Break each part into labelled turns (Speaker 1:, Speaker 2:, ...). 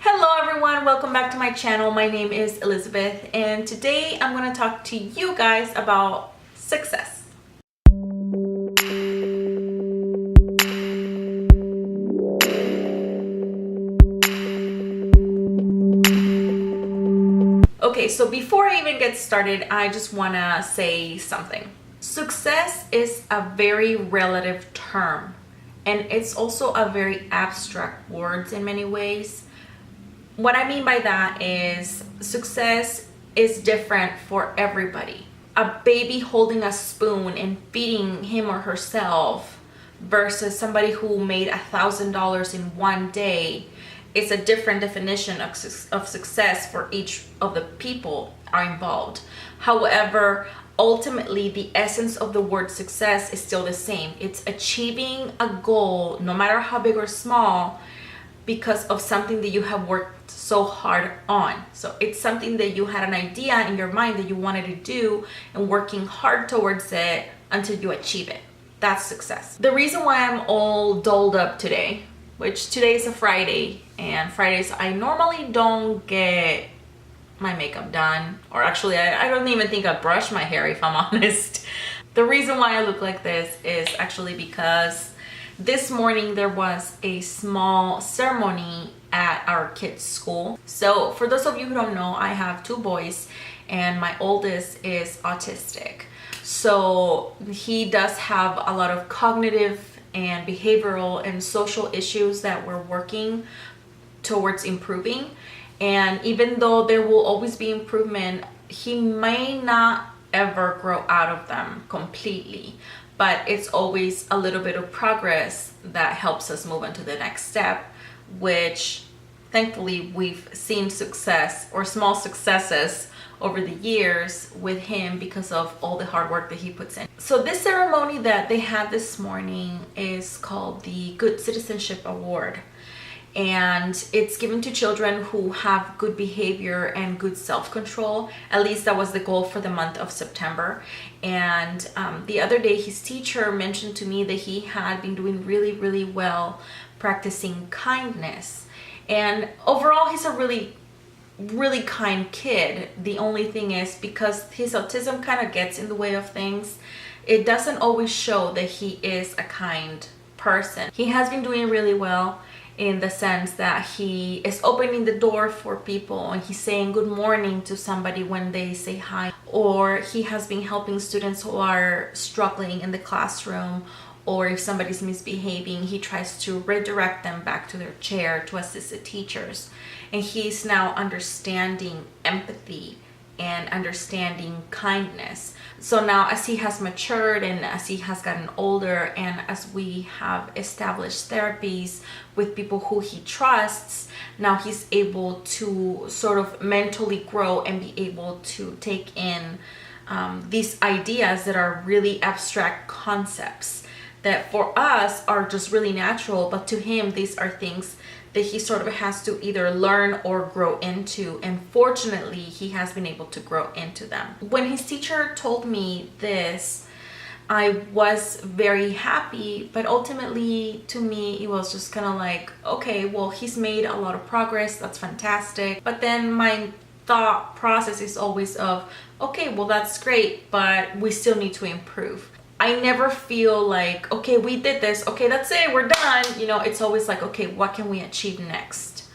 Speaker 1: Hello everyone, welcome back to my channel. My name is Elizabeth and today I'm going to talk to you guys about success. Okay, so before I even get started, I just want to say something. Success is a very relative term and it's also a very abstract word in many ways. What I mean by that is success is different for everybody. A baby holding a spoon and feeding him or herself versus somebody who made $1,000 in one day is a different definition of success for each of the people are involved. However, ultimately the essence of the word success is still the same. It's achieving a goal, no matter how big or small, because of something that you have worked so hard on. So it's something that you had an idea in your mind that you wanted to do and working hard towards it until you achieve it. That's success. The reason why I'm all dolled up today, which today is a Friday, and Fridays I normally don't get my makeup done, or actually I don't even think I brush my hair if I'm honest. The reason why I look like this is actually because this morning there was a small ceremony at our kids' school. So for those of you who don't know, I have two boys and my oldest is autistic. So he does have a lot of cognitive and behavioral and social issues that we're working towards improving. And even though there will always be improvement, he may not ever grow out of them completely. But it's always a little bit of progress that helps us move on to the next step, which thankfully we've seen success or small successes over the years with him because of all the hard work that he puts in. So this ceremony that they had this morning is called the Good Citizenship Award. And it's given to children who have good behavior and good self-control. At least that was the goal for the month of September. And the other day his teacher mentioned to me that he had been doing really well practicing kindness, and overall he's a really kind kid. The only thing is, because his autism kind of gets in the way of things, it doesn't always show that he is a kind person. He has been doing really well in the sense that he is opening the door for people and he's saying good morning to somebody when they say hi, or he has been helping students who are struggling in the classroom, or if somebody's misbehaving, he tries to redirect them back to their chair to assist the teachers. And he's now understanding empathy and understanding kindness. So now as he has matured and as he has gotten older and as we have established therapies with people who he trusts, now he's able to sort of mentally grow and be able to take in these ideas that are really abstract concepts that for us are just really natural, but to him these are things that he sort of has to either learn or grow into, and fortunately he has been able to grow into them. When his teacher told me this, I was very happy, but ultimately to me it was just kind of like, okay, well, he's made a lot of progress, that's fantastic. But then my thought process is always of, okay, well, that's great, but we still need to improve. I never feel like, okay, we did this, okay, that's it, we're done. You know, it's always like, okay, what can we achieve next?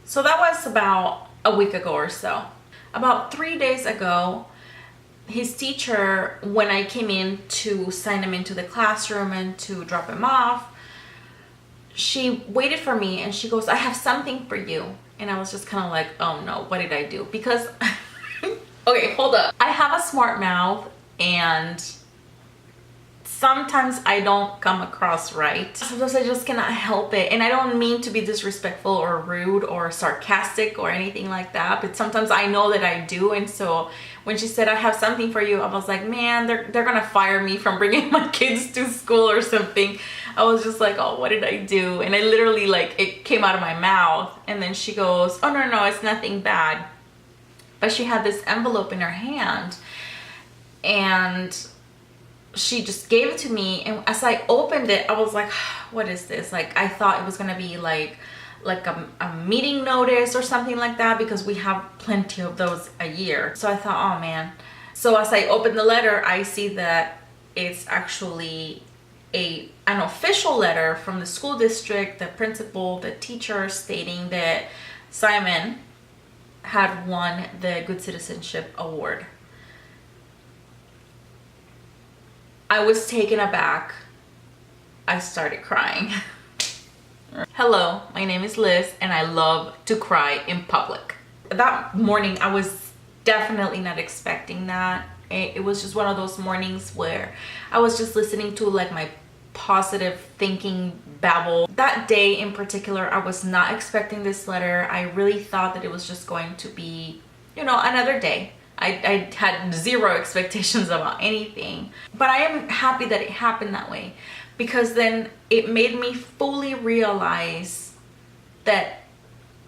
Speaker 1: So that was about a week ago or so. About 3 days ago, his teacher, when I came in to sign him into the classroom and to drop him off, she waited for me and she goes, I have something for you. And I was just kind of like, oh no, what did I do? Because, okay, hold up. I have a smart mouth and sometimes I don't come across right. Sometimes I just cannot help it. And I don't mean to be disrespectful or rude or sarcastic or anything like that, but sometimes I know that I do. And so when she said, I have something for you, I was like, man, they're gonna fire me from bringing my kids to school or something. I was just like, oh, what did I do? And I literally, like, it came out of my mouth. And then she goes, oh, no, it's nothing bad. But she had this envelope in her hand and she just gave it to me, and as I opened it, I was like, what is this? Like, I thought it was gonna be like like a meeting notice or something like that, because we have plenty of those a year. So I thought, oh man. So as I opened the letter, I see that it's actually an official letter from the school district, the principal, the teacher, stating that Simon had won the Good Citizenship Award. I was taken aback. I started crying. Hello, my name is Liz and I love to cry in public. That morning I was definitely not expecting that. It was just one of those mornings where I was just listening to like my positive thinking babble. That day in particular, I was not expecting this letter. I really thought that it was just going to be, you know, another day. I had zero expectations about anything, but I am happy that it happened that way, because then it made me fully realize that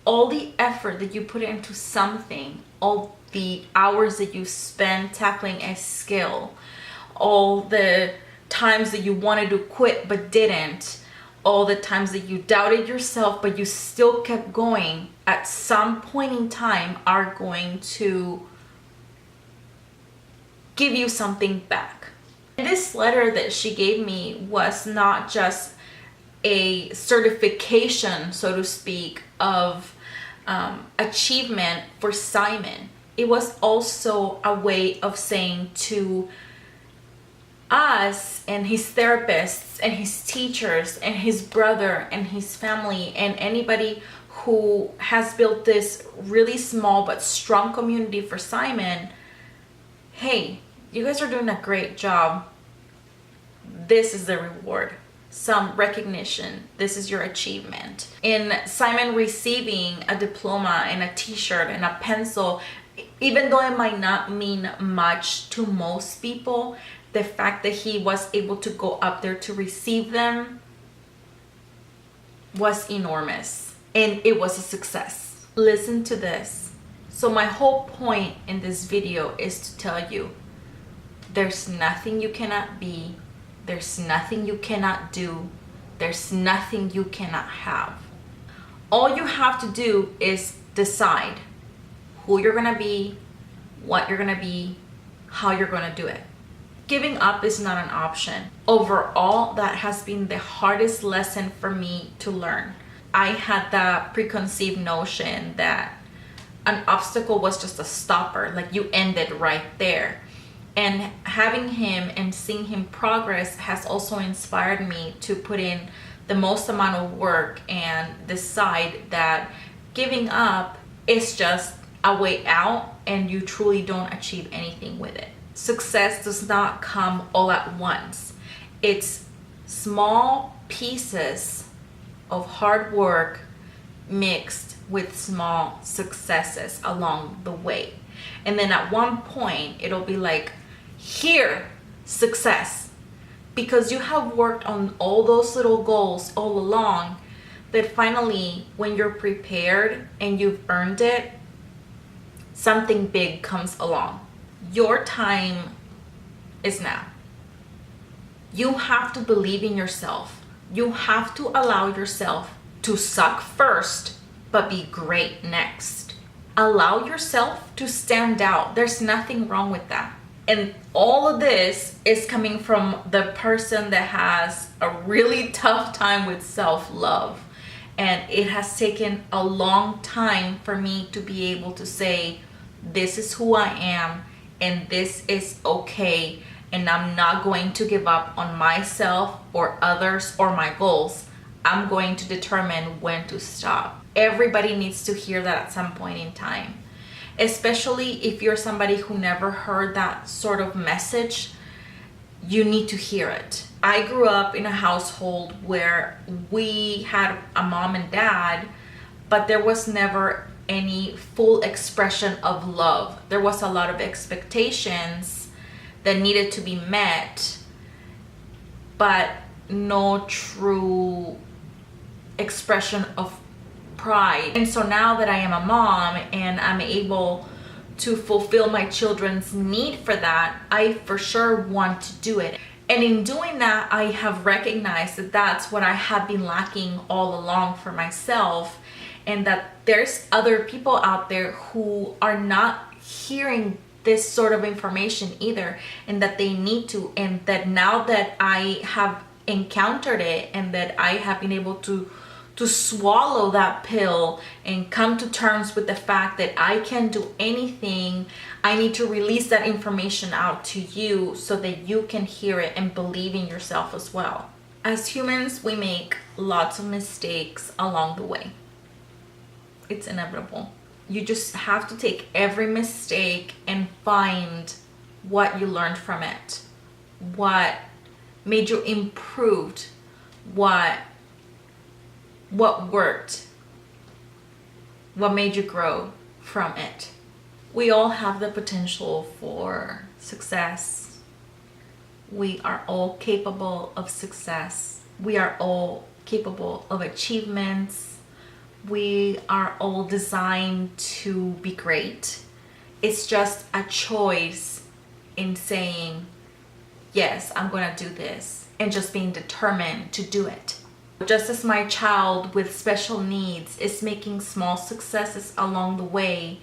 Speaker 1: all the effort that you put into something, all the hours that you spend tackling a skill, all the times that you wanted to quit but didn't, all the times that you doubted yourself but you still kept going, at some point in time are going to give you something back. And this letter that she gave me was not just a certification, so to speak, of achievement for Simon. It was also a way of saying to us and his therapists and his teachers and his brother and his family and anybody who has built this really small but strong community for Simon, hey, you guys are doing a great job. This is the reward, some recognition. This is your achievement. In Simon receiving a diploma and a t-shirt and a pencil, even though it might not mean much to most people, the fact that he was able to go up there to receive them was enormous, and it was a success. Listen to this. So my whole point in this video is to tell you, there's nothing you cannot be, there's nothing you cannot do, there's nothing you cannot have. All you have to do is decide who you're gonna be, what you're gonna be, how you're gonna do it. Giving up is not an option. Overall, that has been the hardest lesson for me to learn. I had the preconceived notion that an obstacle was just a stopper, like you ended right there. And having him and seeing him progress has also inspired me to put in the most amount of work and decide that giving up is just a way out and you truly don't achieve anything with it. Success does not come all at once. It's small pieces of hard work mixed with small successes along the way. And then at one point, it'll be like, here, success. Because you have worked on all those little goals all along, that finally, when you're prepared and you've earned it, something big comes along. Your time is now. You have to believe in yourself. You have to allow yourself to suck first, but be great next. Allow yourself to stand out. There's nothing wrong with that. And all of this is coming from the person that has a really tough time with self-love. And it has taken a long time for me to be able to say, this is who I am and this is okay. And I'm not going to give up on myself or others or my goals. I'm going to determine when to stop. Everybody needs to hear that at some point in time. Especially if you're somebody who never heard that sort of message, you need to hear it. I grew up in a household where we had a mom and dad, but there was never any full expression of love. There was a lot of expectations that needed to be met, but no true expression of pride. And so now that I am a mom and I'm able to fulfill my children's need for that, I for sure want to do it. And in doing that, I have recognized that that's what I have been lacking all along for myself. and that there's other people out there who are not hearing this sort of information either, and that they need to. And that now that I have encountered it, and that I have been able to swallow that pill and come to terms with the fact that I can do anything, I need to release that information out to you so that you can hear it and believe in yourself as well. As humans, we make lots of mistakes along the way. It's inevitable. You just have to take every mistake and find what you learned from it, what made you improved, what worked, what made you grow from it. We all have the potential for success. We are all capable of success. We are all capable of achievements. We are all designed to be great. It's just a choice in saying, yes, I'm going to do this, and just being determined to do it. Just as my child with special needs is making small successes along the way,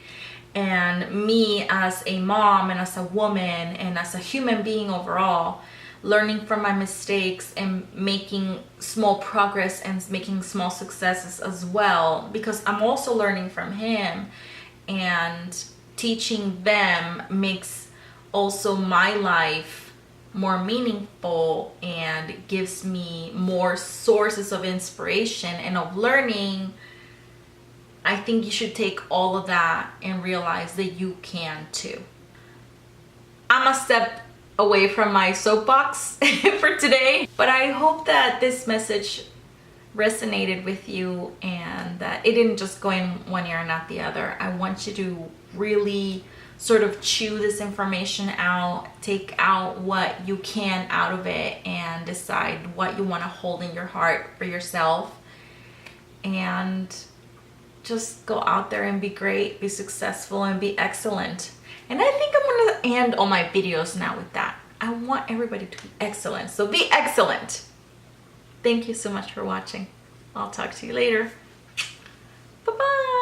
Speaker 1: and me as a mom and as a woman and as a human being overall, learning from my mistakes and making small progress and making small successes as well, because I'm also learning from him, and teaching them makes also my life more meaningful and gives me more sources of inspiration and of learning. I think you should take all of that and realize that you can too. I'm a step away from my soapbox for today, but I hope that this message resonated with you and that it didn't just go in one ear and not the other. I want you to really sort of chew this information out, take out what you can out of it, and decide what you want to hold in your heart for yourself, and just go out there and be great, be successful, and be excellent. And I think I'm going to end all my videos now with that. I want everybody to be excellent, so be excellent. Thank you so much for watching. I'll talk to you later. Bye-bye.